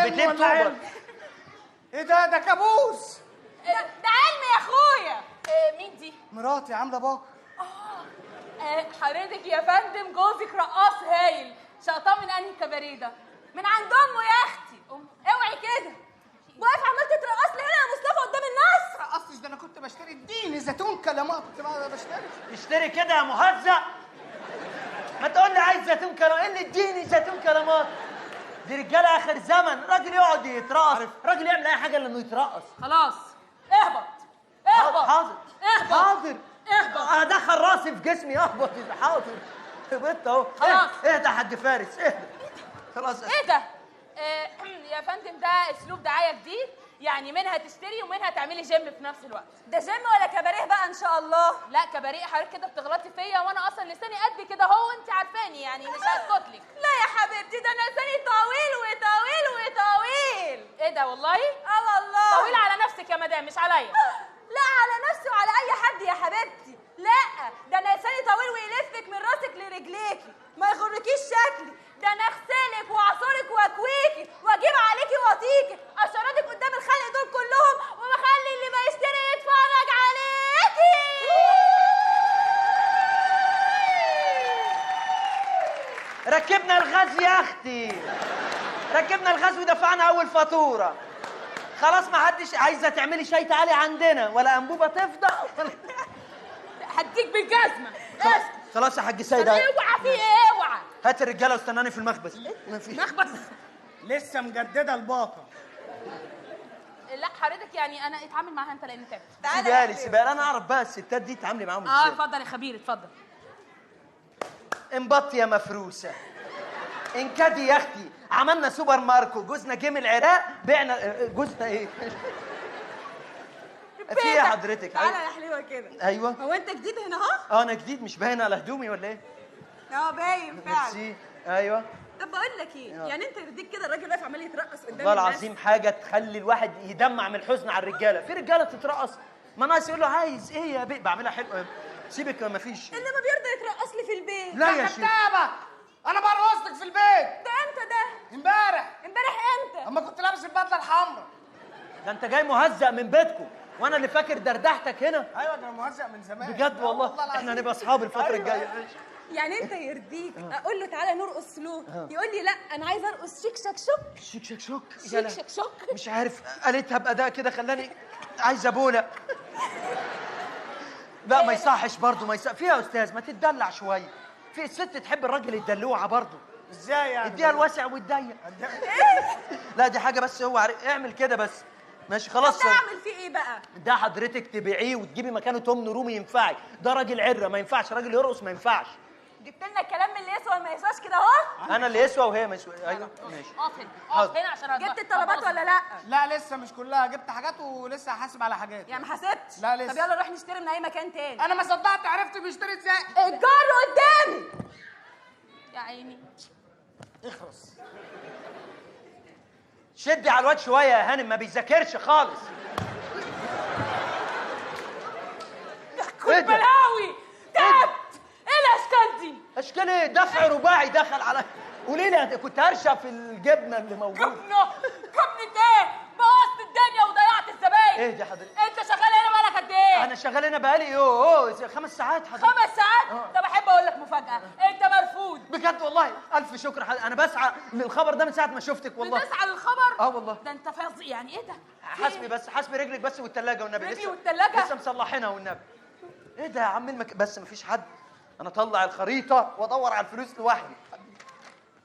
بتلف طوبة. ايه ده كابوس. ده علم يا اخويا. مين دي؟ مراتي عامله باكر. حضرتك يا فندم جوزك رقاص هايل. شقطاه من انهي كباريه ده؟ من عند امه يا اختي. اوعي كده واقف عمال تترقص لي هنا يا مصطفى قدام الناس. رقصتش ده، انا كنت بشتري الدين زيتون كلامات، كنت بشتري. اشتري كده يا مهزأ. ما تقول لي عايز زيتون كلامات، ايه اللي اديني زيتون كلامات؟ دي رجاله اخر زمن، راجل يقعد يترقص، راجل يعمل اي حاجه الا انه يترقص. خلاص اهبط اهبط. حاضر اهبط حاضر اهبط. ادخل راسي في جسمي اهبط. حاضر هبطت اهو. خلاص اهدى يا حاج فارس اهدى. خلاص ايه ده؟ يا فندم ده اسلوب دعايه جديد، يعني منها تشتري ومنها تعملي جيم في نفس الوقت. ده جيم ولا كباريه بقى ان شاء الله؟ لا كباريه. حضرتك كده بتغلطي فيا وانا اصلا لساني قد كده اهو، انت عارفاني يعني مش هسكت لك. لا يا حبيبتي ده انا لساني طويل وطويل وطويل. ايه ده والله؟ والله طويل على نفسك يا مدام مش عليا. لا على نفسي وعلى اي حد يا حبيبتي. لا ده انا لساني طويل ويلفك من راسك لرجليكي، ما يغركيش شكلي. ده انا اغسلك واعصرك واكويكي واجيب عليكي واطيكي اشردك قدام الخلق دول كلهم وبخلي اللي ما يشتري يتفرج عليكي. ركبنا الغاز يا اختي، ركبنا الغاز ودفعنا اول فاتوره. خلاص ما حدش عايزه تعملي شاي تعالي عندنا، ولا انبوبه تفضى. هديك بالجزمه. خلاص يا حاج سيد. اوعى في ايه اوعى. هات الرجاله واستناني في المخبز. مخبز لسه مجدده الباقه. لا حضرتك يعني انا اتعامل معاها انت لان تعبت. سيبها لي سيبها لي، انا اعرف بقى الستات دي تعاملي معاهم ازاي. اتفضل يا خبير اتفضل. انبط يا مفروسه، انكدي يا اختي. عملنا سوبر ماركو، جوزنا جه من العراق، بعنا جوزنا ايه؟ في ايه يا حضرتك؟ تعالى يا حلوه كده. ايوه. هو انت جديد هنا اهو؟ انا جديد، مش باين على هدومي ولا ايه؟ باين فعلا. ميرسي. ايوه. طب بقول لك ايه، يعني انت يرضيك كده الراجل واقف عمال يترقص قدام والله الناس؟ العظيم حاجه تخلي الواحد يدمع من الحزن على الرجاله. في رجاله تترقص، ما ناس يقول له عايز ايه يا بيه، بعملها حلو. سيبك ما فيش. انما بيرضى يترقص لي في البيت. لا يا شيخ كدابه، انا برقص لك في البيت. ده امتى ده؟ امبارح امتى؟ اما كنت لابس البدله الحمراء. ده انت جاي مهزأ من بيتكم وانا اللي فاكر دردحتك هنا. ايوه ده انا مهزأ من زمان بجد والله احنا هنبقى اصحاب الفتره الجايه. يعني انت يرضيك اقول له تعالى نرقص له يقول لي لا انا عايز ارقص شيك شك شك شيك شك شك شيك شك شك. مش عارف قالتها بأداء كده خلاني عايزه بوله. لا ما يصحش برضه، ما يصح فيها يا استاذ، ما تتدلع شويه. في الست تحب الراجل الدلوعه برضه. ازاي يعني؟ اديها الواسع والضيق. لا دي حاجه بس هو اعمل كده بس. ماشي خلاص. ده اعمل فيه ايه بقى؟ ده حضرتك تبيعيه وتجيبي مكانه تمن رومي ينفعك. ده راجل عره ما ينفعش، راجل يرقص ما ينفعش. جبت لنا الكلام من اللي يسوى ما يسواش كده اهو. انا اللي يسوى وهي ما يسوى. ايوه ماشي. اقف هنا عشان جبت الطلبات ولا لا؟ لا لسه مش كلها، جبت حاجات ولسه هحاسب على حاجات. يعني ما حاسبتش؟ لا لسه. طب يلا نروح نشتري من اي مكان تاني. انا ما صدقت عرفت بيشتري ازاي. الجار قدامي يا عيني. اخرس. شدي على الواد شويه يا هانم، ما بيذاكرش خالص. كل بلاوي تعبت. ايه الاشكال دي؟ اشكال ايه؟ دفع رباعي دخل على. قولي لي كنت هرشة في الجبنه اللي موجوده. جبنه ايه؟ بوظت الدنيا وضيعت الزباين. ايه دي حضرتك؟ انت شغال هنا بقالك قد ايه؟ انا شغال هنا بقالي 5 ساعات حضرتك. 5 ساعات؟ طب احب اقول لك مفاجاه، انت مرفوض. بجد والله الف شكر حضرتك. انا بسعى للخبر ده من ساعه ما شفتك والله. بتسعى للخبر؟ والله. ده انت فظيع. يعني ايه ده؟ حاسبي بس، حاسبي رجلك بس والثلاجه والنبي. رجلي والثلاجه؟ لسه مصلحينها والنبي. ايه ده يا عم بس مفيش حد. انا اطلع الخريطه وادور على الفلوس لوحدي.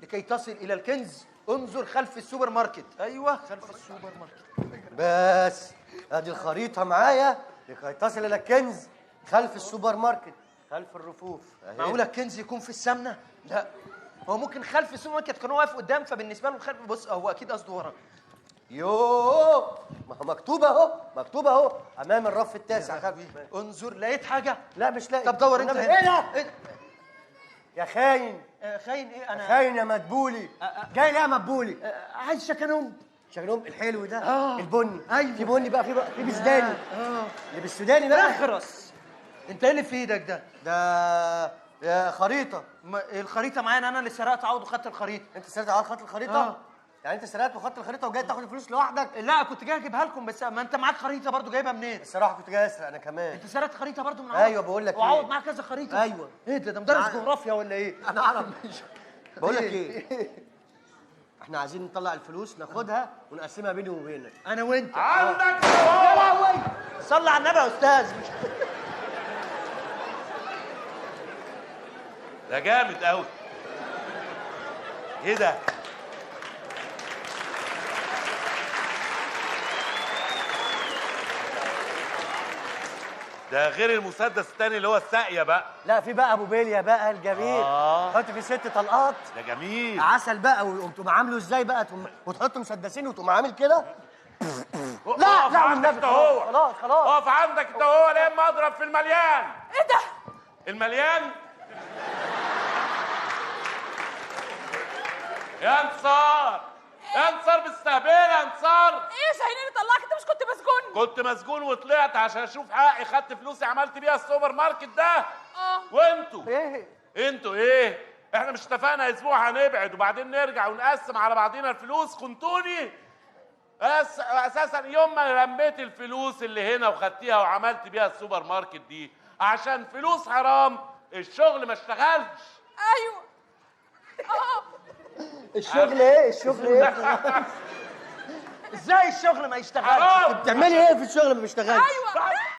لكي تصل الى الكنز انظر خلف السوبر ماركت. ايوه خلف السوبر ماركت. بس ادي الخريطه معايا لكي تصل الى الكنز خلف السوبر ماركت خلف الرفوف. معقوله الكنز يكون في السمنه؟ لا هو ممكن خلف السوبر ماركت كان واقف قدام فبالنسبه له خلف. بص هو اكيد قصده ورا. يوه ما هو مكتوب اهو، مكتوب اهو امام الرف التاسع خلف. انظر لقيت حاجه؟ لا مش لاقي. طب دور انت هنا. ايه ده؟ إيه؟ يا خاين. خاين ايه انا؟ خاين يا مدبولي. جاي ليه يا مدبولي؟ عايز شكنهم. شكلهم الحلو ده. البني. ايوه في بني بقى، في بسوداني. اللي بالسوداني بقى. اخرس. انت ايه اللي في ايدك ده؟ ده يا خريطه. الخريطه معانا، انا اللي سرقت عوض وخدت الخريطه. انت سرقت على خط الخريطه؟ يعني انت سرقت وخدت الخريطه وجاي تاخد الفلوس لوحدك؟ لا كنت جاي اجيبها لكم، بس ما انت معاك خريطه برضو جايبها منين؟ الصراحه كنت جاي اسرق انا كمان. انت سرقت خريطه برضو من عوض؟ ايوه بقول لك وعوض ايه؟ معاك كذا خريطه؟ ايوه. ايه ده مدرس جغرافيا ولا ايه؟ انا اعرف. بقول لك ايه؟ احنا عايزين نطلع الفلوس ناخدها ونقسمها بيني وبينك. انا وانت. عندك يا لهوي، صلي على النبي يا استاذ. ده جامد قوي. ايه ده؟ ده غير المسدس التاني اللي هو الساقية بقى. لا في بقى ابو بيليا بقى الجميل. حط فيه 6 طلقات. ده جميل. عسل بقى، وتقوم عامله ازاي بقى؟ وتحط مسدسين وتقوم عامل كده. لا لا والنبي خلاص خلاص. اقف عندك انت وهو لما اضرب في المليان. ايه ده؟ المليان يا انتصار، يا انتصار بالسهبيله يا انتصار. ايه شاهين اللي طلعك؟ انت مش كنت مسجون؟ كنت مسجون وطلعت عشان اشوف حقي، خدت فلوسي عملت بيها السوبر ماركت ده. وانتوا ايه؟ انتوا ايه؟ احنا مش اتفقنا اسبوع هنبعد وبعدين نرجع ونقسم على بعضينا الفلوس؟ خنتوني. بس اساسا يوم ما لميت الفلوس اللي هنا وخدتيها وعملت بيها السوبر ماركت دي عشان فلوس حرام، الشغل ما اشتغلش. ايوه. الشغل ايه؟ الشغل ايه؟ ازاي الشغل ما يشتغلش؟ حرام. بتعملي ايه في الشغل ما بيشتغلش؟ ايوه.